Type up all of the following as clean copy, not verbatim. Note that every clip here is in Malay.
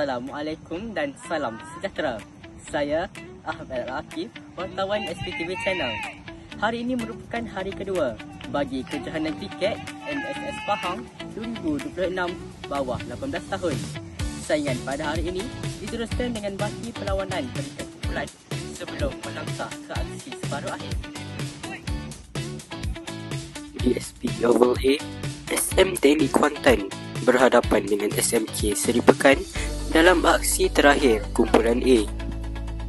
Assalamualaikum dan salam sejahtera. Saya Ahmad Al-Akif, wartawan SPTV Channel. Hari ini merupakan hari kedua bagi kejohanan kriket MSS Pahang 2026 bawah 18 tahun. Saingan pada hari ini diteruskan dengan baki perlawanan peringkat kumpulan sebelum melangkah ke aksi separuh akhir. Di SP Oval A, SM Teknik Kuantan berhadapan dengan SMK Seri Pekan dalam aksi terakhir kumpulan A.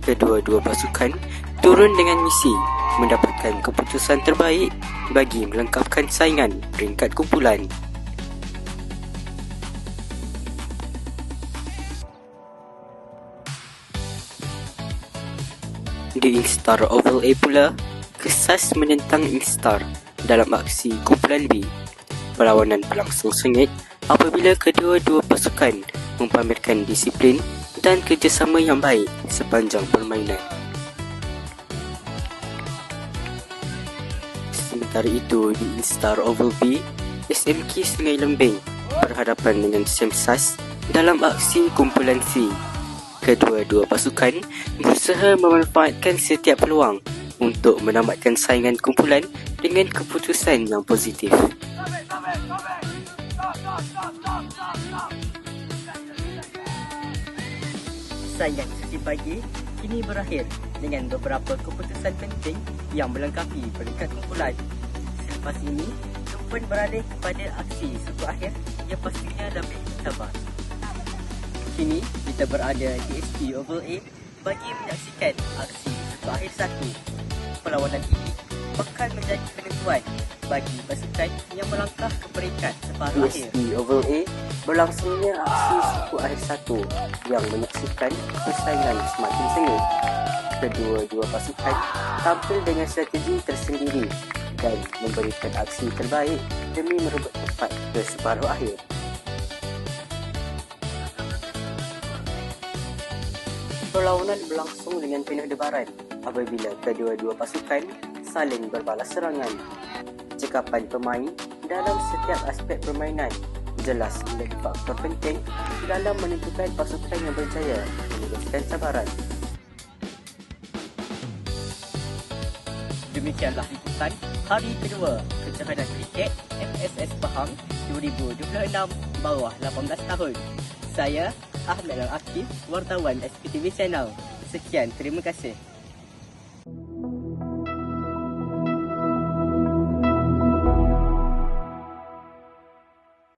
Kedua-dua pasukan turun dengan misi mendapatkan keputusan terbaik bagi melengkapkan saingan peringkat kumpulan. Di Instar Oval A pula, Kesas menentang Instar dalam aksi kumpulan B. Perlawanan berlangsung sengit apabila kedua-dua pasukan mempamerkan disiplin dan kerjasama yang baik sepanjang permainan. Sementara itu, di Instar Oval B, SMK Sungai Lembing berhadapan dengan Semsas dalam aksi kumpulan C. Kedua-dua pasukan berusaha memanfaatkan setiap peluang untuk menamatkan saingan kumpulan dengan keputusan yang positif. Saingan sesi pagi kini berakhir dengan beberapa keputusan penting yang melengkapi peringkat kumpulan. Selepas ini, tumpuan beralih kepada aksi suku akhir yang pastinya lebih sabar. Kini kita berada di SP Oval A bagi menyaksikan aksi suku akhir 1. Perlawanan ini bakal menjadi penentuan bagi pasukan yang melangkah ke peringkat separuh akhir. Di Oval A, berlangsungnya aksi suku akhir 1 yang menyaksikan persaingan semakin sengit. Kedua-dua pasukan tampil dengan strategi tersendiri dan memberikan aksi terbaik demi merebut tempat ke separuh akhir. Perlawanan berlangsung dengan penuh debaran apabila kedua-dua pasukan saling berbalas serangan. Cekapan pemain dalam setiap aspek permainan jelas menjadi faktor penting dalam menentukan pasukan yang berjaya meneruskan cabaran. Demikianlah liputan hari kedua kejohanan kriket MSS Pahang 2026 bawah 18 tahun. Saya Ahmad Al-Akif, wartawan SPTV Channel. Sekian, terima kasih.